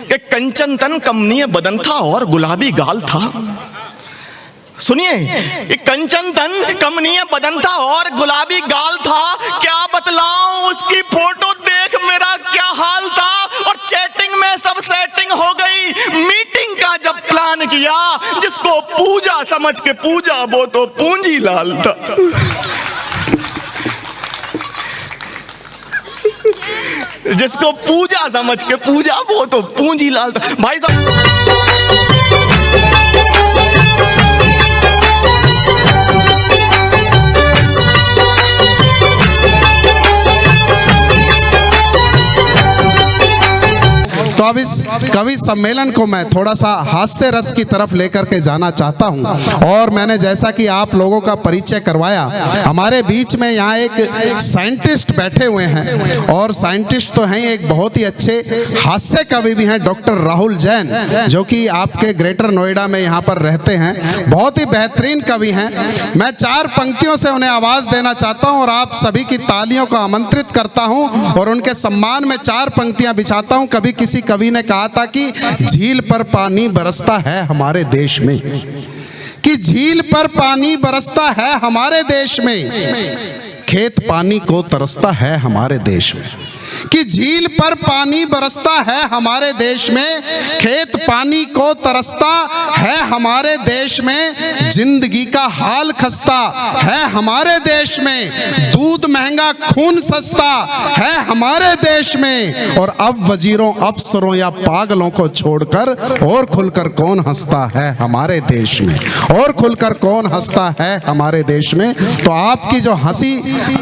कि कंचन तन कमनीय बदन था और गुलाबी गाल था। सुनिए, एक कंचन तन कमनीय बदन था और गुलाबी गाल था, क्या बतलाऊं उसकी फोटो देख मेरा क्या हाल था। और चैटिंग में सब सेटिंग हो गई, मीटिंग का जब प्लान किया, जिसको पूजा समझ के पूजा वो तो पूंजी लाल था। जिसको पूजा समझ के पूजा वो तो पूंजी लाल था। भाई साहब, तो अब इस कवि सम्मेलन को मैं थोड़ा सा हास्य रस की तरफ लेकर के जाना चाहता हूं। और मैंने जैसा कि आप लोगों का परिचय करवाया, हमारे बीच में यहाँ एक साइंटिस्ट बैठे हुए हैं, और साइंटिस्ट तो हैं, एक बहुत ही अच्छे हास्य कवि भी हैं, डॉक्टर राहुल जैन, जो कि आपके ग्रेटर नोएडा में यहाँ पर रहते हैं। बहुत ही बेहतरीन कवि हैं। मैं 4 पंक्तियों से उन्हें आवाज़ देना चाहता हूँ और आप सभी की तालियों को आमंत्रित करता हूँ और उनके सम्मान में 4 पंक्तियाँ बिछाता हूँ। कभी किसी कवि ने कहा था कि झील पर पानी बरसता है हमारे देश में, कि झील पर पानी बरसता है हमारे देश में, खेत पानी को तरसता है हमारे देश में, कि झील पर पानी बरसता है हमारे देश में, खेत पानी को तरसता है हमारे देश में, जिंदगी का हाल खस्ता है हमारे देश में, दूध महंगा खून सस्ता है हमारे देश में, और अब वजीरों अफसरों या पागलों को छोड़कर और खुलकर कौन हंसता है हमारे देश में, और खुलकर कौन हंसता है हमारे देश में। तो आपकी जो हंसी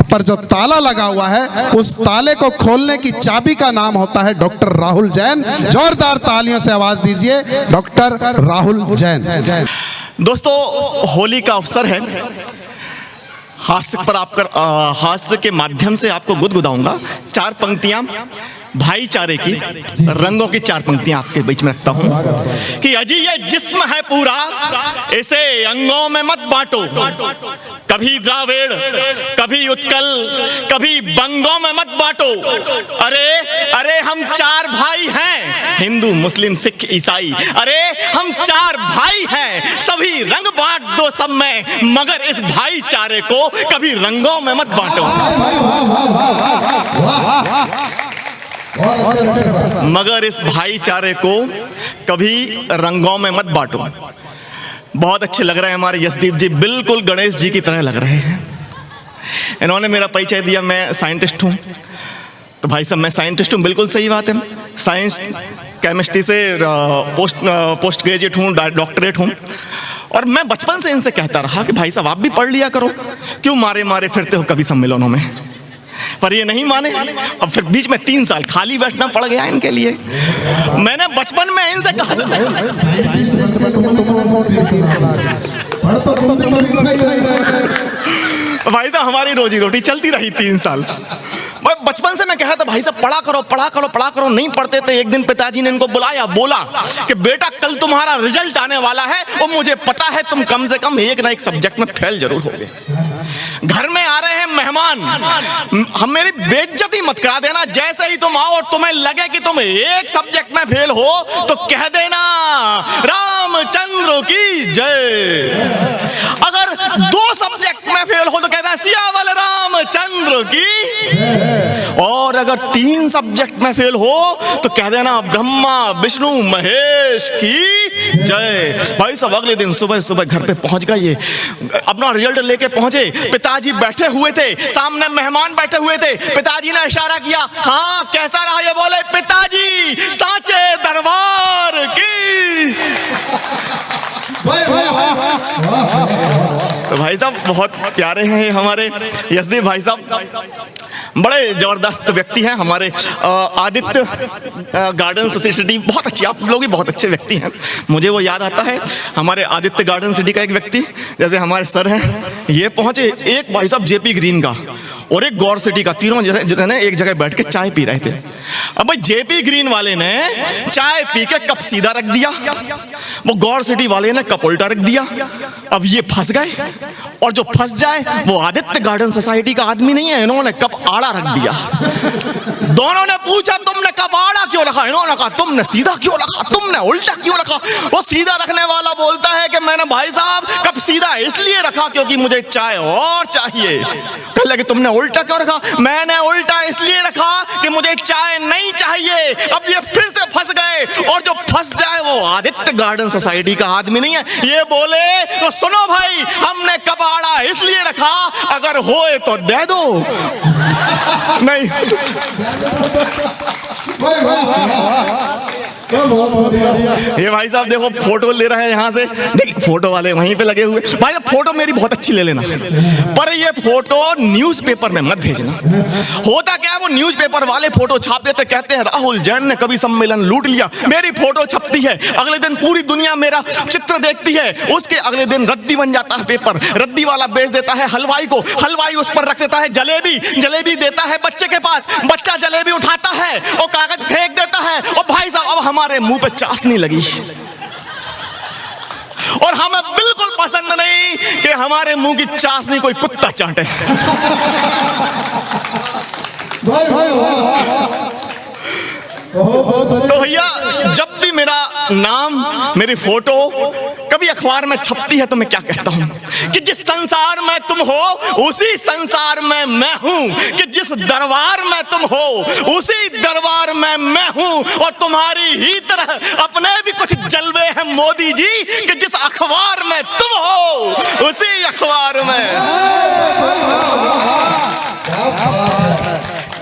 पर जो ताला लगा हुआ है, उस ताले को खोलने की चाबी का नाम होता है डॉक्टर राहुल जैन। जोरदार तालियों से आवाज दीजिए, डॉक्टर राहुल जैन। दोस्तों, होली का अवसर है। हास्य के माध्यम से आपको गुदगुदाऊंगा। 4 पंक्तियां भाईचारे की, रंगों की 4 पंक्तियां आपके बीच में रखता हूं कि अजी ये जिस्म है पूरा, इसे अंगों में मत बांटो, कभी द्राविड़, कभी उत्कल, कभी बंगों में मत बांटो। अरे अरे हम 4 भाई हैं, हिंदू मुस्लिम सिख ईसाई, अरे हम 4 भाई हैं, सभी रंग बांट दो सब में, मगर इस भाईचारे को कभी रंगों में मत बांटो, मगर इस भाईचारे को कभी रंगों में मत बांटो। बहुत अच्छे लग रहे हैं हमारे यशदीप जी, बिल्कुल गणेश जी की तरह लग रहे हैं। इन्होंने मेरा परिचय दिया, मैं साइंटिस्ट हूँ। तो भाई साहब, मैं साइंटिस्ट हूँ, बिल्कुल सही बात है। साइंस केमिस्ट्री से पोस्ट ग्रेजुएट हूँ, डॉक्टरेट हूँ। और मैं बचपन से इनसे कहता रहा कि भाई साहब आप भी पढ़ लिया करो, क्यों मारे मारे फिरते हो कभी सम्मेलनों में। पर ये नहीं माने। अब फिर बीच में 3 साल खाली बैठना पड़ गया इनके लिए। मैंने बचपन में इनसे कहा भाई साहब हमारी रोजी रोटी चलती रही 3 साल। बचपन से मैं कहा था भाई साहब पढ़ा करो पढ़ा करो पढ़ा करो, नहीं पढ़ते थे। एक दिन पिताजी ने इनको बुलाया, बोला कि बेटा कल तुम्हारा रिजल्ट आने वाला है और मुझे पता है तुम कम से कम एक ना एक सब्जेक्ट में फेल जरूर होगे। घर में आ रहे हैं मेहमान, हम मेरी बेइज्जती मत करा देना। जैसे ही तुम आओ और तुम्हें लगे कि तुम एक सब्जेक्ट में फेल हो तो कह देना रामचंद्र की जय। अगर 2 सब्जेक्ट में फेल हो तो कहना सियावल रामचंद्र की। और अगर 3 सब्जेक्ट में फेल हो तो कह देना ब्रह्मा विष्णु महेश की जय। भाई साहब अगले दिन सुबह सुबह घर पे पहुंच गए, ये अपना रिजल्ट लेके पहुंचे। पिताजी बैठे हुए थे, सामने मेहमान बैठे हुए थे। पिताजी ने इशारा किया, हाँ कैसा रहा? ये बोले पिताजी सांचे दरबार की। तो भाई साहब बहुत प्यारे हैं हमारे यशदीप भाई साहब, बड़े जबरदस्त व्यक्ति हैं हमारे। आदित्य गार्डन सिटी बहुत अच्छी, आप लोग भी बहुत अच्छे व्यक्ति हैं। मुझे वो याद आता है हमारे आदित्य गार्डन सिटी का एक व्यक्ति, जैसे हमारे सर हैं, ये पहुंचे एक भाई साहब जेपी ग्रीन का और एक गौर सिटी का, तीनों जने एक जगह बैठ के चाय पी रहे थे। अब भाई जेपी ग्रीन वाले ने चाय पी के कप सीधा रख दिया, वो गौर सिटी वाले ने कप उल्टा रख दिया। अब ये फंस गए और जो फंस जाए वो आदित्य गार्डन सोसाइटी का आदमी नहीं है, इन्होंने कब आड़ा रख दिया। दोनों ने पूछा तुमने कब आड़ा क्यों रखा, इन्होंने कहा तुमने सीधा क्यों रखा, तुमने उल्टा क्यों रखा। वो सीधा रखने वाला बोलता है कि मैंने भाई साहब कब सीधा इसलिए रखा क्योंकि मुझे चाय और चाहिए। कह लगे तुमने उल्टा क्यों रखा, मैंने उल्टा इसलिए रखा कि मुझे चाय नहीं चाहिए। अब ये फिर से फंस गए, और जो फंस जाए वो आदित्य गार्डन सोसाइटी का आदमी नहीं है। ये बोले तो सुनो भाई, हमने कबाड़ा इसलिए रखा, अगर होए तो दे दो, नहीं ये भाई साहब देखो फोटो ले रहे हैं यहाँ से, देखिए फोटो वाले वहीं पे लगे हुए। भाई साहब फोटो मेरी बहुत अच्छी ले लेना, पर ये फोटो न्यूज़पेपर में मत भेजना। होता क्या है, वो न्यूज़पेपर वाले फोटो छाप देते, कहते हैं राहुल जैन ने कवि सम्मेलन लूट लिया। मेरी फोटो छपती है, अगले दिन पूरी दुनिया मेरा चित्र देखती है, उसके अगले दिन रद्दी बन जाता है पेपर। रद्दी वाला बेच देता है हलवाई को, हलवाई उस पर रख देता है जलेबी, जलेबी देता है बच्चे के पास, बच्चा जलेबी उठाता है और कागज फेंक देता है। और भाई साहब अब हमारे मुंह पे चाशनी लगी, और हमें बिल्कुल पसंद नहीं कि हमारे मुंह की चाशनी कोई कुत्ता चाटे। तो भैया जब भी मेरा नाम, मेरी फोटो कभी अखबार में छपती है तो मैं क्या कहता हूं कि जिस संसार में तुम हो उसी संसार में मैं हूं, कि जिस दरबार में तुम हो उसी दरबार में मैं हूं, और तुम्हारी ही तरह अपने भी कुछ जलवे हैं मोदी जी, कि जिस अखबार में तुम हो उसी अखबार में,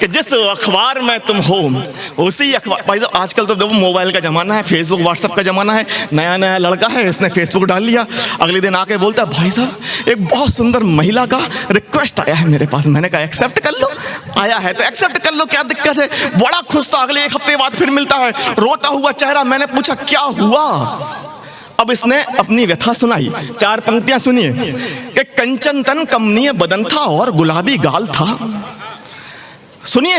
कि जिस अखबार में तुम हो उसी अखबार। भाई साहब आजकल तो देखो मोबाइल का जमाना है, फेसबुक व्हाट्सएप का जमाना है। नया नया लड़का है, इसने फेसबुक डाल लिया, अगले दिन आके बोलता है भाई साहब एक बहुत सुंदर महिला का रिक्वेस्ट आया है मेरे पास। मैंने कहा एक्सेप्ट कर लो, आया है तो एक्सेप्ट कर लो, क्या दिक्कत है। बड़ा खुश था, अगले एक हफ्ते बाद फिर मिलता है, रोता हुआ चेहरा। मैंने पूछा क्या हुआ। अब इसने अपनी व्यथा सुनाई, 4 पंक्तियां सुनिए कि कंचन तन कमनीय बदन था और गुलाबी गाल था। सुनिए,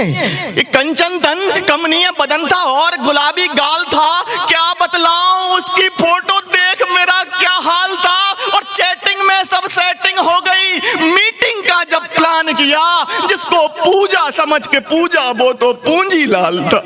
कंचन तन कमनीय बदन था और गुलाबी गाल था, क्या बतलाऊं उसकी फोटो देख मेरा क्या हाल था। और चैटिंग में सब सेटिंग हो गई, मीटिंग का जब प्लान किया, जिसको पूजा समझ के पूजा वो तो पूंजी लाल था।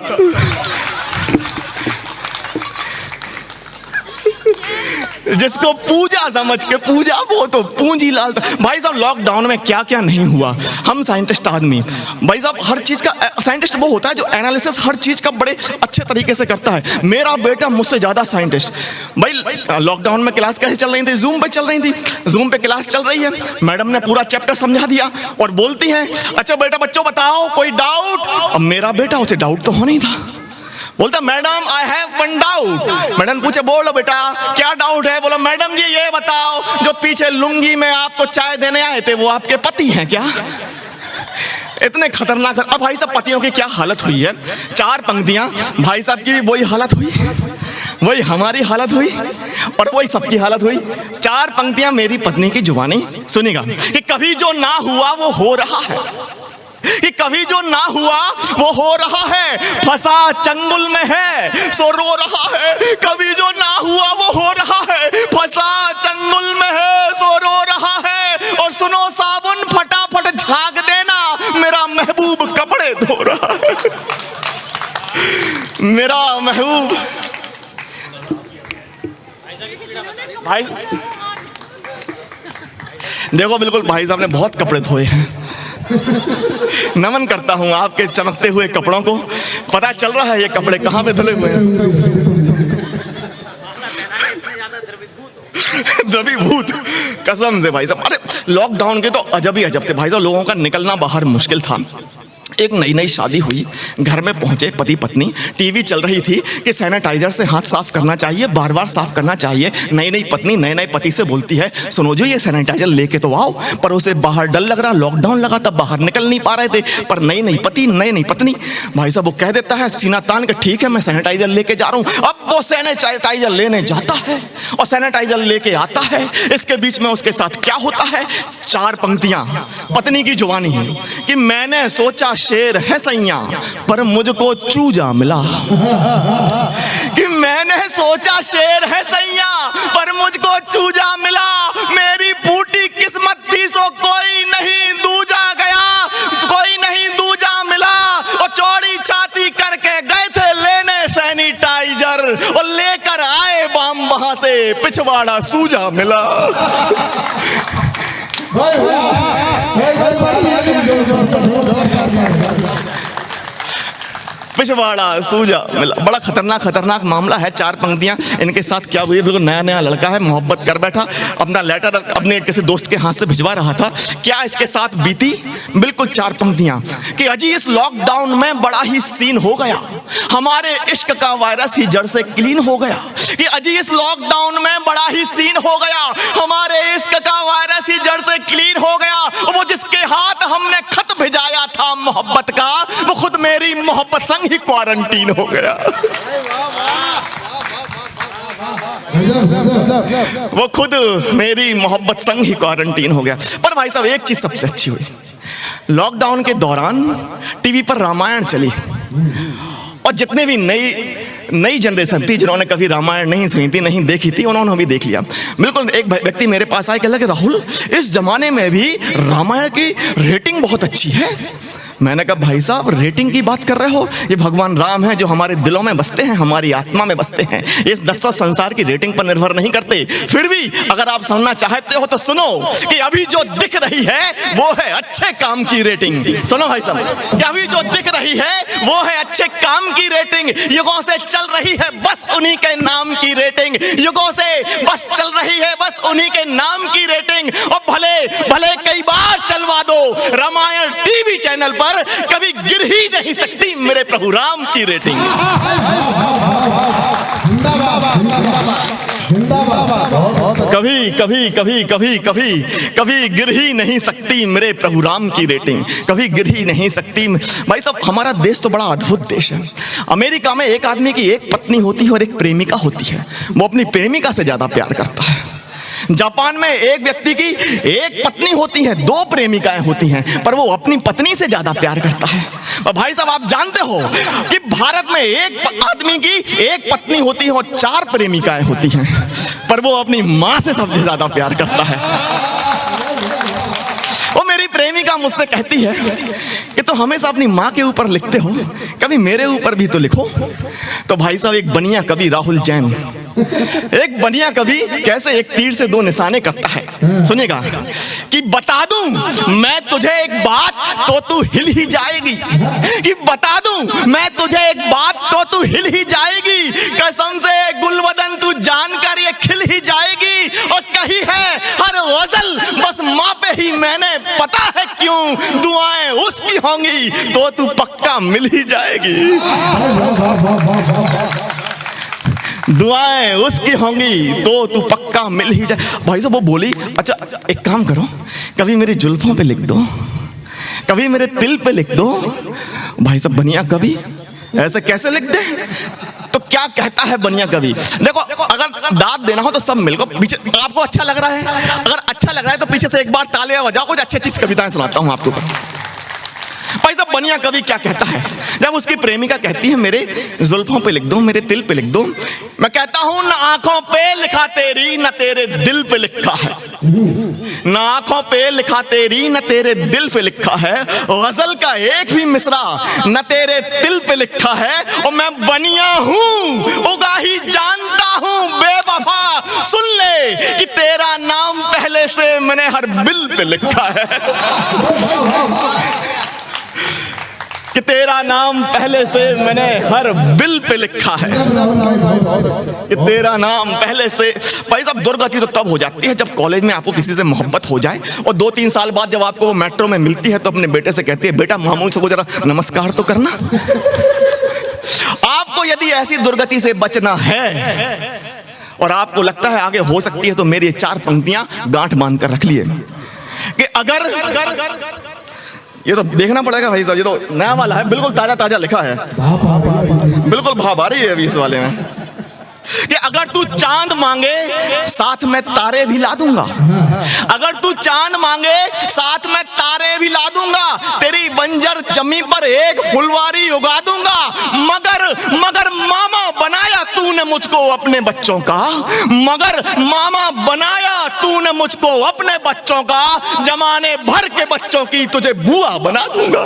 जिसको पूजा समझ के पूजा वो तो पूंजी लाल था। भाई साहब लॉकडाउन में क्या क्या नहीं हुआ। हम साइंटिस्ट आदमी, भाई साहब हर चीज का साइंटिस्ट वो होता है जो एनालिसिस हर चीज का बड़े अच्छे तरीके से करता है। मेरा बेटा मुझसे ज्यादा साइंटिस्ट। भाई लॉकडाउन में क्लास कैसे चल रही थी, जूम पे चल रही थी, जूम पे क्लास चल रही है, मैडम ने पूरा चैप्टर समझा दिया और बोलती है अच्छा बेटा बच्चों बताओ कोई डाउट। अब मेरा बेटा, उसे डाउट तो होना ही था, बोलता madam I have one doubt. Madam पूछे बोलो बेटा क्या डाउट है। बोला मैडम जी ये बताओ जो पीछे लुंगी में आपको चाय देने आए थे वो आपके पति हैं क्या। इतने खतरनाक। अब भाई साहब पतियों की क्या हालत हुई है, 4 पंक्तियां, भाई साहब की भी वही हालत हुई, वही हमारी हालत हुई और वही सबकी हालत हुई। 4 पंक्तियां मेरी पत्नी की जुबानी सुनिएगा कि कभी जो ना हुआ वो हो रहा है, कि कभी जो ना हुआ वो हो रहा है, फंसा चंगुल में है सो रो रहा है। कभी जो ना हुआ वो हो रहा है, फंसा चंगुल में है सो रो रहा है। और सुनो साबुन फटाफट झाग देना, मेरा महबूब कपड़े धो रहा है। मेरा महबूब भाई देखो बिल्कुल भाई साहब ने बहुत कपड़े धोए हैं। नमन करता हूं आपके चमकते हुए कपड़ों को। पता चल रहा है ये कपड़े कहां पे धुले हुए हैं। द्रवीभूत कसम से भाई साहब। अरे लॉकडाउन के तो अजब ही अजब थे भाई साहब, लोगों का निकलना बाहर मुश्किल था। एक नई नई शादी हुई, घर में पहुंचे पति पत्नी, टीवी चल रही थी कि सैनिटाइजर से हाथ साफ करना चाहिए, बार बार साफ करना चाहिए। नई नई पत्नी नए नए पति से बोलती है सुनो जो ये सैनिटाइजर लेके तो आओ, पर उसे बाहर डर लग रहा, लॉकडाउन लगा तब बाहर निकल नहीं पा रहे थे। पर नई नई पति नई नई पत्नी, भाई साहब वो कह देता है सीना तान के ठीक है मैं सैनिटाइजर लेके जा रहा हूं। अब वो सैनिटाइजर लेने जाता है और सैनिटाइजर लेके आता है। इसके बीच में उसके साथ क्या होता है, 4 पंक्तियां पत्नी की जुबानी है कि मैंने सोचा शेर है सैया पर मुझको चूजा मिला। कि मैंने सोचा शेर है सैया पर मुझको चूजा मिला। मेरी फूटी किस्मत सो कोई नहीं दूजा गया, कोई नहीं दूजा मिला, और चौड़ी छाती करके गए थे लेने सैनिटाइजर, और लेकर आए बाम वहां से पिछवाड़ा सूजा मिला। पिछवाड़ा सूजा मिला। बड़ा खतरनाक मामला है। 4 पंक्तियां इनके साथ क्या हुई, बिल्कुल नया लड़का है, मोहब्बत कर बैठा, अपना लेटर अपने किसी दोस्त के हाथ से भिजवा रहा था। क्या इसके साथ बीती, बिल्कुल 4 पंक्तियां कि अजी इस लॉकडाउन में बड़ा ही सीन हो गया, हमारे इश्क का वायरस ही जड़ से क्लीन हो गया। कि अजी इस लॉकडाउन में बड़ा ही सीन हो गया, हमारे इश्क का वायरस ही जड़ से क्लीन हो गया। वो जिसके हाथ हमने खत भिजाया था मोहब्बत का, वो खुद मेरी मोहब्बत संग ही क्वारंटीन हो गया। वो खुद मेरी मोहब्बत संग ही क्वारंटीन हो गया। पर भाई साहब एक चीज सबसे अच्छी हुई, लॉकडाउन के दौरान टीवी पर रामायण चली, और जितने भी नई जनरेशन थी जिन्होंने कभी रामायण नहीं सुनी थी, नहीं देखी थी, उन्होंने भी देख लिया। बिल्कुल एक व्यक्ति मेरे पास आए, कहला कि राहुल इस जमाने में भी रामायण की रेटिंग बहुत अच्छी है। मैंने कहा भाई साहब रेटिंग की बात कर रहे हो, ये भगवान राम हैं जो हमारे दिलों में बसते हैं, हमारी आत्मा में बसते हैं, ये दसों संसार की रेटिंग पर निर्भर नहीं करते। फिर भी अगर आप सुनना चाहते हो तो सुनो कि अभी जो दिख रही है वो है अच्छे काम की रेटिंग। सुनो भाई साहब कि अभी जो दिख रही है वो है अच्छे काम की रेटिंग। युगों से चल रही है बस उन्हीं के नाम की रेटिंग, युगों से बस चल रही है बस उन्हीं के नाम की रेटिंग। और भले भले कई बार चलवा दो रामायण टीवी चैनल पर, कभी गिर ही नहीं सकती मेरे प्रभु राम की रेटिंग। कभी कभी कभी कभी कभी कभी गिर ही नहीं सकती मेरे प्रभु राम की रेटिंग, कभी गिर ही नहीं सकती। भाई साहब हमारा देश तो बड़ा अद्भुत देश है। अमेरिका में एक आदमी की एक पत्नी होती है और एक प्रेमिका होती है, वो अपनी प्रेमिका से ज्यादा प्यार करता है। जापान में एक व्यक्ति की एक पत्नी होती है, 2 प्रेमिकाएं होती हैं, पर वो अपनी पत्नी से ज्यादा प्यार करता है। और भाई साहब आप जानते हो कि भारत में एक आदमी की एक पत्नी होती है और 4 प्रेमिकाएं होती हैं, पर वो अपनी मां से सबसे ज्यादा प्यार करता है। वो मेरी प्रेमिका मुझसे कहती है कि तो हमेशा अपनी माँ के ऊपर लिखते हो, कभी मेरे ऊपर भी तो लिखो। तो भाई साहब एक बनिया कवि राहुल जैन, एक बनिया कवि कैसे एक तीर से 2 निशाने करता है, सुनिएगा कि बता दूं मैं तुझे एक बात तो तू हिल ही जाएगी, कि बता दूं मैं तुझे एक बात तो तू हिल ही जाएगी, कसम से गुलवदन तू जानकर ये खिल ही जाएगी। और कही है हर गजल बस माँ पे ही मैंने, पता है क्यों, दुआएं उसकी होंगी तो तू पक्का मिल ही जाएगी, दुआएं उसकी होंगी तो तू पक्का मिल ही जाए। भाई साहब वो बोली अच्छा एक काम करो, कभी मेरी जुल्फों पे लिख दो, कभी मेरे तिल पे लिख दो। भाई साहब बनिया कवि ऐसे कैसे लिख दे? तो क्या कहता है बनिया कवि, देखो अगर दाद देना हो तो सब मिलकर पीछे, आपको अच्छा लग रहा है, अगर अच्छा लग रहा है तो पीछे से एक बार तालियां बजाओ, कुछ अच्छी अच्छी कविताएं सुनाता हूं आपको। भाई साहब बनिया कवि क्या कहता है, जब उसकी प्रेमिका कहती है मेरे जुल्फों पे लिख दो, मेरे तिल पे लिख दो, मैं कहता हूं न आंखों पे लिखा तेरी न तेरे दिल पे लिखा है, न आंखों पे लिखा तेरी न तेरे दिल पे लिखा है, गजल का एक भी मिसरा न तेरे दिल पे लिखा है। और मैं बनिया हूं उगाही जानता हूं बेवफा, सुन ले कि तेरा नाम पहले से मैंने हर बिल पे लिखा है, कि तेरा नाम पहले से मैंने हर बिल पे लिखा है, कि तेरा नाम पहले से। भाई साहब दुर्गति तो तब हो जाती है जब कॉलेज में आपको किसी से मोहब्बत हो जाए और 2-3 साल बाद जब आपको वो मेट्रो में मिलती है तो अपने बेटे से कहती है बेटा मामू से वो जरा नमस्कार तो करना। आपको यदि ऐसी दुर्गति से बचना है और आपको लगता है आगे हो सकती है तो मेरी 4 पंक्तियां गांठ बांध कर रख लिए कि अगर ये तो देखना पड़ेगा भाई साहब, ये तो नया वाला है, बिल्कुल ताजा ताजा लिखा है, बिल्कुल भाव आ रही है अभी इस वाले में कि अगर तू चांद मांगे साथ में तारे भी ला दूंगा, अगर तू चांद मांगे साथ में तारे भी ला दूंगा, तेरी बंजर जमी पर एक फुलवारी उगा दूंगा, मगर मगर मामा बनाया तूने मुझको अपने बच्चों का, मगर मामा बनाया तूने मुझको अपने बच्चों का, जमाने भर के बच्चों की तुझे बुआ बना दूंगा।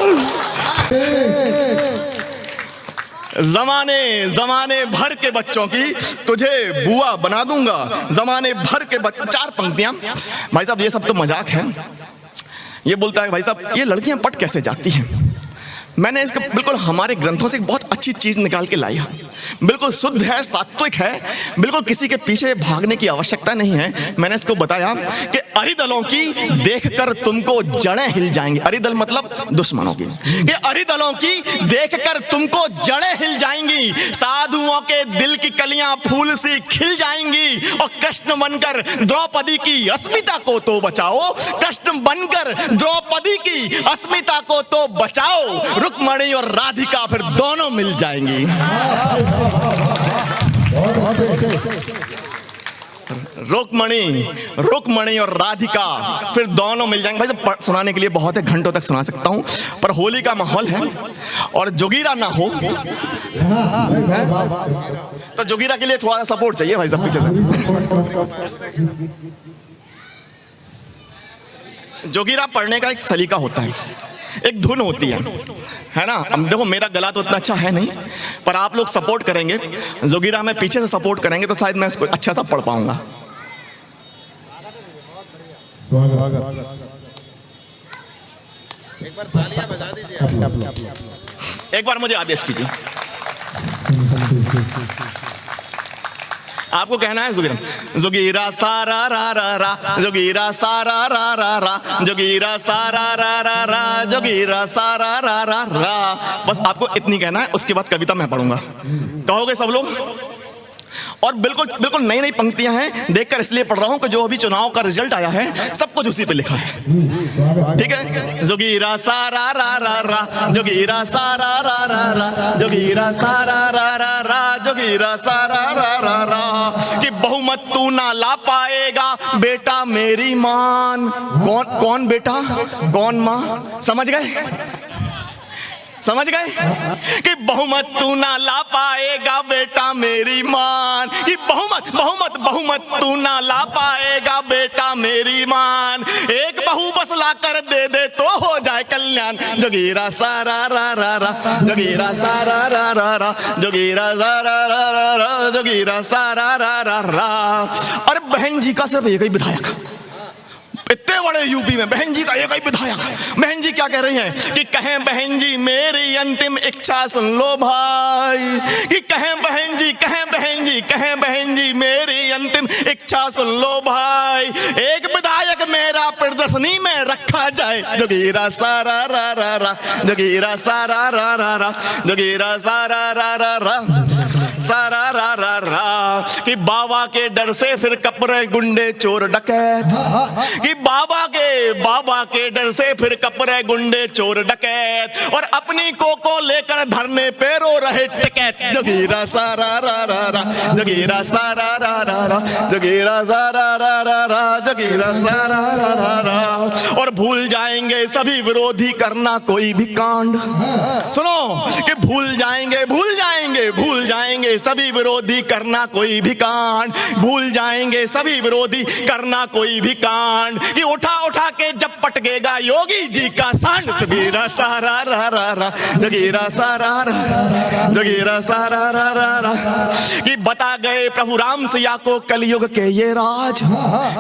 जमाने भर के बच्चों की तुझे बुआ बना दूंगा, जमाने भर के बच्चे। 4 पंक्तियां। भाई साहब ये सब तो मजाक है। ये बोलता है भाई साहब ये लड़कियां पट कैसे जाती हैं। मैंने इसका बिल्कुल हमारे ग्रंथों से एक बहुत अच्छी चीज निकाल के लाई है, बिल्कुल शुद्ध है, सात्विक है, बिल्कुल किसी के पीछे भागने की आवश्यकता नहीं है। मैंने इसको बताया कि अरिदलों की देखकर तुमको जड़ें हिल जाएंगी। अरिदल मतलब दुश्मनों की, कि अरिदलों की देखकर तुमको जड़ें हिल जाएंगी, साधुओं के दिल की कलियां फूल सी खिल जाएंगी। और कृष्ण बनकर द्रौपदी की अस्मिता को तो बचाओ, कृष्ण बनकर द्रौपदी की अस्मिता को तो बचाओ, रुक्मणी और राधिका फिर दोनों मिल जाएंगी। रुक्मणी और राधिका फिर दोनों मिल जाएंगे। भाई सुनाने के लिए बहुत है, घंटों तक सुना सकता हूं, पर होली का माहौल है और जोगीरा ना हो तो जोगीरा के लिए थोड़ा सा सपोर्ट चाहिए भाई सब पीछे से। जोगीरा पढ़ने का एक सलीका होता है, एक धुन होती है ना। अब देखो मेरा गला तो इतना अच्छा है नहीं, पर आप लोग सपोर्ट करेंगे, जोगीरा में पीछे से सपोर्ट करेंगे तो शायद मैं उसको अच्छा सा पढ़ पाऊंगा। एक बार तालियां बजा दीजिए, एक बार मुझे आदेश कीजिए। आपको कहना है जोगीरा, जोगीरा सारा रा रा रा, जोगीरा सारा रा रा रा, जोगीरा सारा रा रा रा, जोगीरा सारा रा रा रा। बस आपको इतनी कहना है, उसके बाद कविता मैं पढ़ूंगा। कहोगे सब लोग? और बिल्कुल बिल्कुल नई नई पंक्तियां हैं, देखकर इसलिए पढ़ रहा हूं कि जो अभी चुनाव का रिजल्ट आया है सब कुछ उसी पे लिखा है, ठीक है। जोगीरा सारा रा रा रा, जोगीरा सारा रा रा रा, जोगीरा सारा रा रा रा, जोगीरा सारा रा रा रा। कि बहुमत तू ना ला पाएगा बेटा मेरी मान। कौन बेटा कौन मां? समझ गए? कि बहुमत तू ना ला पाएगा बेटा मेरी मान, कि बहुमत तू ना ला पाएगा बेटा मेरी मान। एक बहू बस ला कर दे दे तो हो जाए कल्याण। जोगीरा सारा रा रा रा, जोगीरा सारा रा रा रा, जोगीरा सारा रा रा रा, जोगीरा सारा रा रा रा। और बहन जी का सिर्फ एक ही विधायक, इतने बड़े यूपी में बहन जी का एक ही विधायक। बहन जी क्या कह रही हैं कि कहें बहन जी मेरी अंतिम इच्छा सुन लो भाई, कि कहें बहन जी, कहें बहन जी, कहें बहन जी मेरी अंतिम इच्छा सुन लो भाई। एक विधायक मेरा प्रदर्शनी में रखा जाए। जोगीरा सारा रा रा रा, जोगीरा सारा रा रा रा, जोगीरा सारा रा रा रा, सारा रा रा रा। कि बाबा के डर से फिर कपरे गुंडे चोर डकैत, कि बाबा के डर से फिर कपरे गुंडे चोर डकैत, और अपनी को लेकर धरने पे रो रहे टिकैत। जोगीरा सारा रा रा रा, जोगीरा सारा रा रा रा, जोगीरा सारा रा रा रा, जोगीरा सारा रा रा रा। और भूल जाएंगे सभी विरोधी करना कोई भी कांड। सुनो कि भूल जाएंगे सभी विरोधी करना कोई भी कांड, भूल जाएंगे सभी विरोधी करना कोई भी कांड। कि उठा के जब पटकेगा योगी जी का सांड। जोगीरा सारा रा रा रा, जोगीरा सारा रा, जोगीरा सारा रा रा रा। कि बता गए प्रभु राम सिया को कलयुग के ये राज।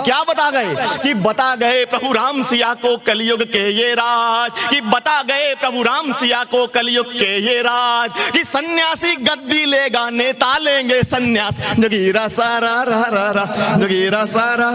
क्या बता गए? कि बता गए प्रभु राम सिया को कलयुग के ये राज, कि बता गए प्रभु राम सिया को कलयुग के ये राज। कि सन्यासी गद्दी लेगा नेता लेंगे सन्यास। जोगीरा सारा रा रा रा, जोगीरा सारा।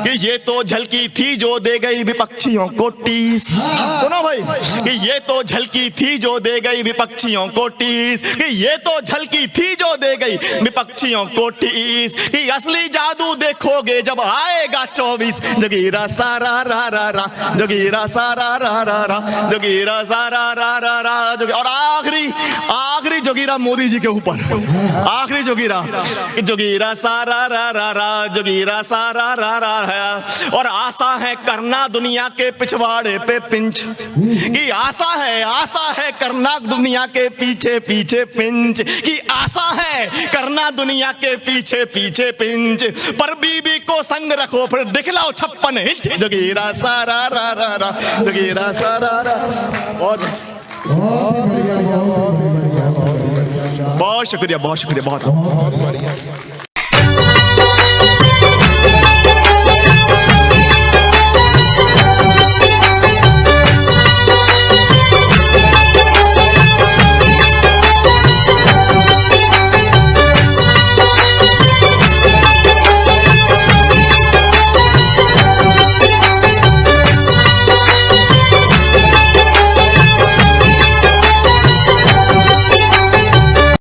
कि ये तो झलकी थी जो दे गई विपक्षियों को टीस। सुनो भाई, कि ये तो झलकी थी जो दे गई विपक्षियों को टीस, कि ये तो झलकी थी जो दे गई विपक्षियों को टीस। कि असली जादू देखोगे जब आएगा 24। जोगीरा सारा रा रा रा, जोगीरा सारा रा रा रा, जोगीरा सारा रा रा रा। और आखिरी जोगीरा मोदी जी के ऊपर आखिरी जोगीरा, जोगीरा सारा रा रा रा, जोगीरा सारा रा रा है। और आशा है करना दुनिया के पिछवाड़े पे पिंच, कि आशा है करना दुनिया के पीछे पीछे पिंच, कि आशा है करना दुनिया के पीछे पीछे पिंच, पर बीबी को संग रखो फिर दिखलाओ 56 इंच। जोगीरा सारा रा रा रा, जोगीरा सारा रा। बहुत शुक्रिया, बहुत शुक्रिया, बहुत।